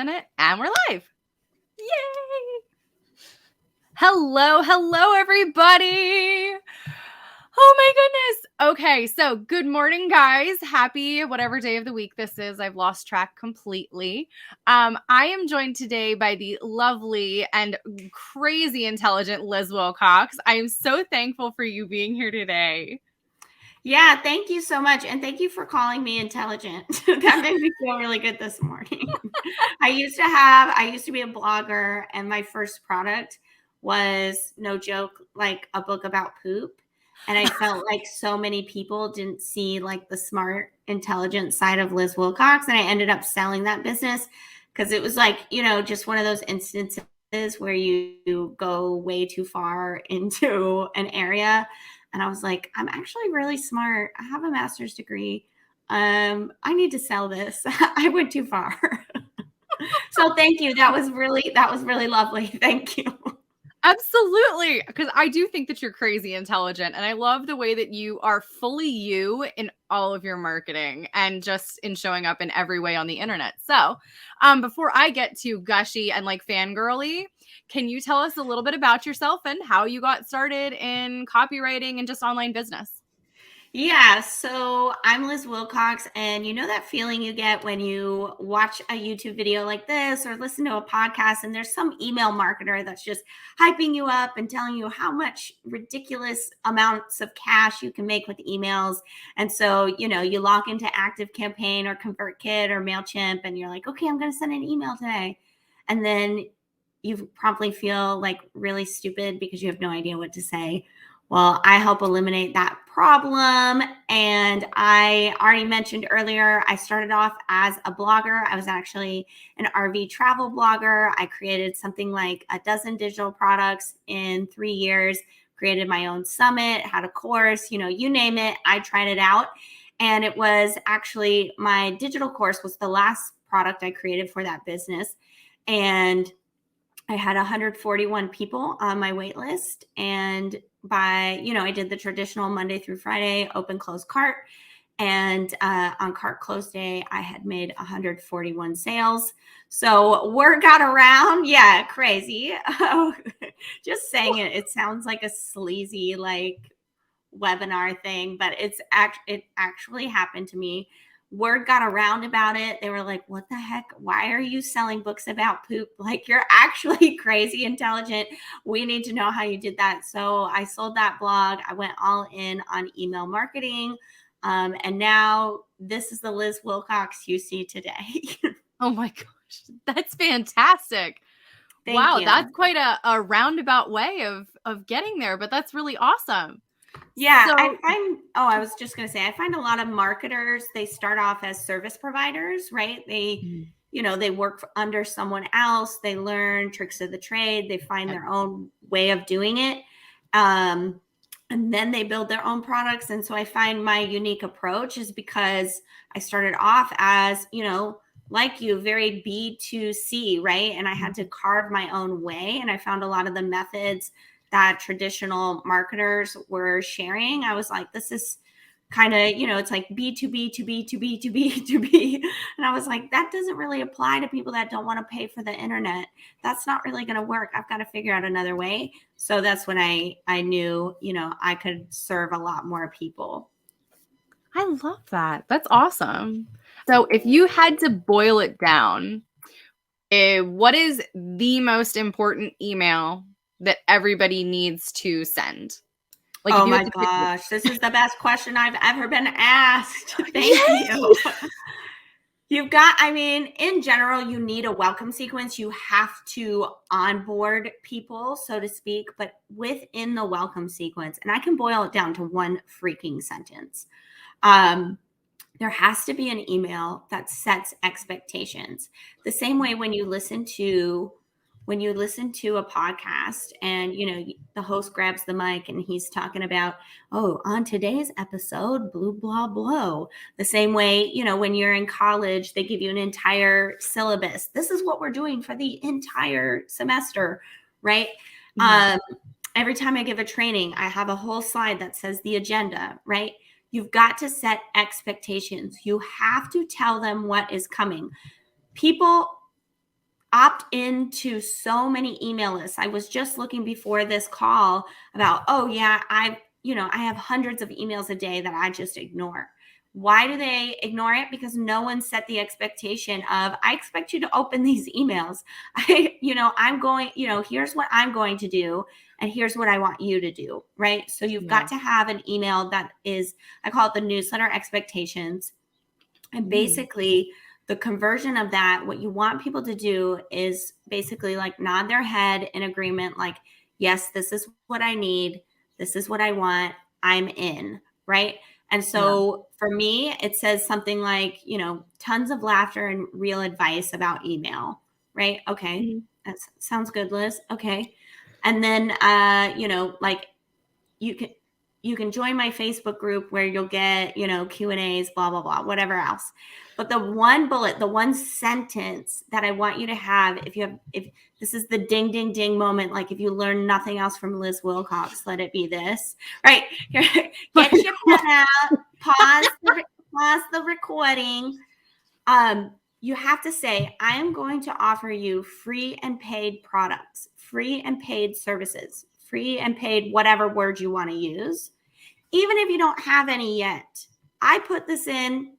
minute, and we're live. Yay! Hello, everybody. Oh my goodness. Okay, so good morning, guys. Happy whatever day of the week this is. I've lost track completely. I am joined today by the lovely and crazy intelligent Liz Wilcox. I am so thankful for you being here today. Yeah, thank you so much. And thank you for calling me intelligent. That made me feel really good this morning. I used to be a blogger, and my first product was, no joke, like a book about poop. And I felt like so many people didn't see like the smart, intelligent side of Liz Wilcox. And I ended up selling that business because it was like, just one of those instances where you go way too far into an area. And I was like, I'm actually really smart. I have a master's degree. I need to sell this. I went too far. So thank you. That was really lovely. Thank you. Absolutely. Because I do think that you're crazy intelligent. And I love the way that you are fully you in all of your marketing and just in showing up in every way on the internet. So before I get too gushy and like fangirly, can you tell us a little bit about yourself and how you got started in copywriting and just online business? Yeah, so I'm Liz Wilcox, and you know that feeling you get when you watch a YouTube video like this or listen to a podcast, and there's some email marketer that's just hyping you up and telling you how much ridiculous amounts of cash you can make with emails. And so, you log into ActiveCampaign or ConvertKit or MailChimp, and you're like, okay, I'm going to send an email today. And then you promptly feel like really stupid because you have no idea what to say. Well, I help eliminate that problem. And I already mentioned earlier, I started off as a blogger. I was actually an RV travel blogger. I created something like a dozen digital products in 3 years, created my own summit, had a course, you name it. I tried it out. And it was actually my digital course was the last product I created for that business. And I had 141 people on my wait list. And I did the traditional Monday through Friday open close cart. And on cart close day, I had made 141 sales. So word got around. Yeah, crazy. Just saying it. It sounds like a sleazy like webinar thing, but it actually happened to me. Word got around about it. They were like, what the heck? Why are you selling books about poop? Like, you're actually crazy intelligent. We need to know how you did that. So I sold that blog. I went all in on email marketing. And now this is the Liz Wilcox you see today. Oh my gosh, that's fantastic. Thank you. That's quite a roundabout way of getting there, but that's really awesome. Yeah, so, I was just going to say, I find a lot of marketers, they start off as service providers, right? They work under someone else. They learn tricks of the trade. They find their own way of doing it. And then they build their own products. And so I find my unique approach is because I started off as, like you, very B2C, right? And I had to carve my own way. And I found a lot of the methods that traditional marketers were sharing. I was like, this is kind of, it's like B2B to B to B to B to B. And I was like, that doesn't really apply to people that don't want to pay for the internet. That's not really going to work. I've got to figure out another way. So that's when I knew, I could serve a lot more people. I love that. That's awesome. So if you had to boil it down, what is the most important email that everybody needs to send? Like, oh my gosh, this is the best question I've ever been asked. Thank you. You've got, in general, you need a welcome sequence. You have to onboard people, so to speak, but within the welcome sequence, and I can boil it down to one freaking sentence. There has to be an email that sets expectations. The same way when you listen to a podcast and, the host grabs the mic and he's talking about, on today's episode, blah, blah, blah. The same way, when you're in college, they give you an entire syllabus. This is what we're doing for the entire semester, right? Mm-hmm. Every time I give a training, I have a whole slide that says the agenda, right? You've got to set expectations. You have to tell them what is coming. People opt into so many email lists. I was just looking before this call about, oh yeah, I have hundreds of emails a day that I just ignore. Why do they ignore it? Because no one set the expectation of, I expect you to open these emails. I'm going, here's what I'm going to do, and here's what I want you to do, right? So you've got to have an email that is, I call it the newsletter expectations. And basically, the conversion of that, what you want people to do is basically like nod their head in agreement, like, yes, this is what I need. This is what I want. I'm in, right? And so for me, it says something like, tons of laughter and real advice about email, right? Okay. That sounds good, Liz. Okay. And then, like you can join my Facebook group where you'll get, Q&As, blah, blah, blah, whatever else. But the one bullet, the one sentence that I want you to have, if this is the ding, ding, ding moment, like if you learn nothing else from Liz Wilcox, let it be this, right? Get your pen out, pause the recording. You have to say, I am going to offer you free and paid products, free and paid services, free and paid whatever word you want to use, even if you don't have any yet. I put this in.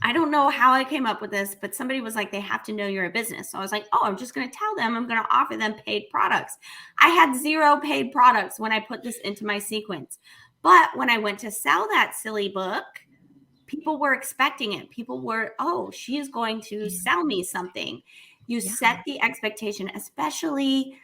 I don't know how I came up with this, but somebody was like, they have to know you're a business. So I was like, oh, I'm just going to tell them I'm going to offer them paid products. I had 0 paid products when I put this into my sequence. But when I went to sell that silly book, people were expecting it. People were, oh, she is going to sell me something. You set the expectation, especially,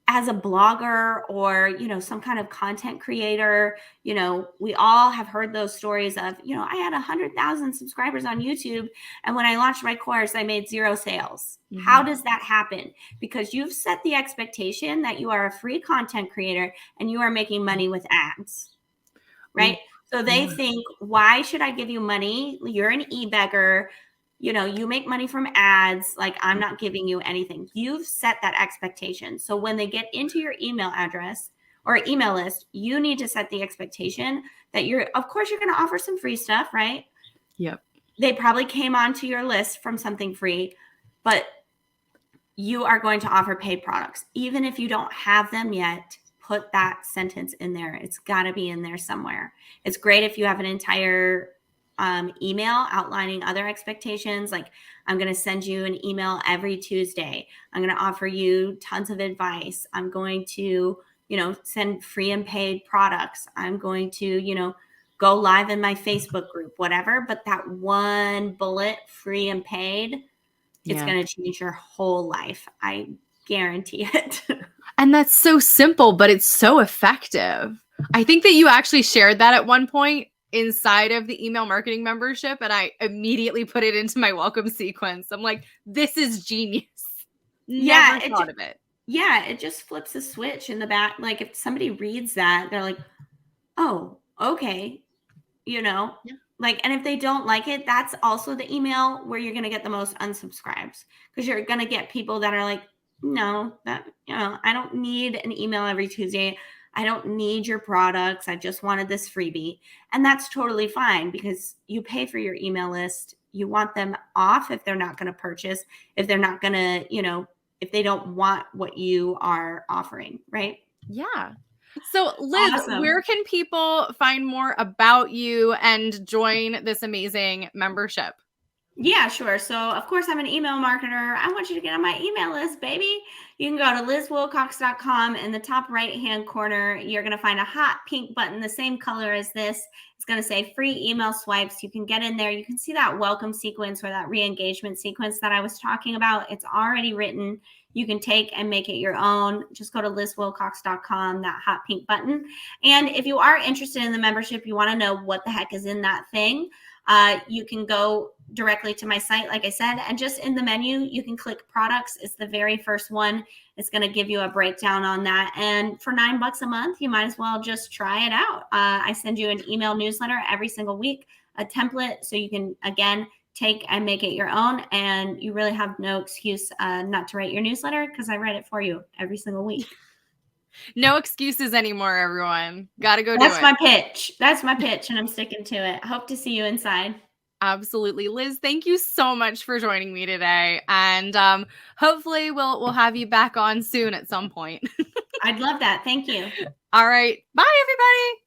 as a blogger or, some kind of content creator. We all have heard those stories of, I had 100,000 subscribers on YouTube, and when I launched my course, I made 0 sales. How does that happen? Because you've set the expectation that you are a free content creator and you are making money with ads, right? So they think, why should I give you money? You're an e-beggar. You make money from ads. Like, I'm not giving you anything. You've set that expectation. So when they get into your email address or email list, you need to set the expectation that of course, you're going to offer some free stuff, right? Yep. They probably came onto your list from something free, but you are going to offer paid products. Even if you don't have them yet, put that sentence in there. It's got to be in there somewhere. It's great if you have an entire email outlining other expectations. Like, I'm going to send you an email every Tuesday. I'm going to offer you tons of advice. I'm going to, send free and paid products. I'm going to, go live in my Facebook group, whatever. But that one bullet, free and paid, it's going to change your whole life. I guarantee it. And that's so simple, but it's so effective. I think that you actually shared that at one point inside of the email marketing membership, and I immediately put it into my welcome sequence. I'm like, this is genius. Never thought of it. Yeah, it just flips a switch in the back. Like, if somebody reads that, they're like, oh, okay. Like, and if they don't like it, that's also the email where you're going to get the most unsubscribes, because you're going to get people that are like, no, I don't need an email every Tuesday. I don't need your products. I just wanted this freebie. And that's totally fine, because you pay for your email list. You want them off if they're not going to purchase, if they're not going to, if they don't want what you are offering, right? Yeah. So Liz, where can people find more about you and join this amazing membership? Yeah, sure. So, of course, I'm an email marketer. I want you to get on my email list, baby. You can go to lizwilcox.com. In the top right-hand corner, you're going to find a hot pink button, the same color as this. It's going to say free email swipes. You can get in there. You can see that welcome sequence or that re-engagement sequence that I was talking about. It's already written. You can take and make it your own. Just go to lizwilcox.com, that hot pink button. And if you are interested in the membership, you want to know what the heck is in that thing, you can go directly to my site, like I said, and just in the menu, you can click products. It's the very first one. It's going to give you a breakdown on that. And for $9 a month, you might as well just try it out. I send you an email newsletter every single week, a template, so you can, again, take and make it your own. And you really have no excuse not to write your newsletter, because I write it for you every single week. No excuses anymore, everyone. Gotta go do it. That's my pitch. That's my pitch, and I'm sticking to it. I hope to see you inside. Absolutely. Liz, thank you so much for joining me today. And hopefully we'll have you back on soon at some point. I'd love that. Thank you. All right. Bye, everybody.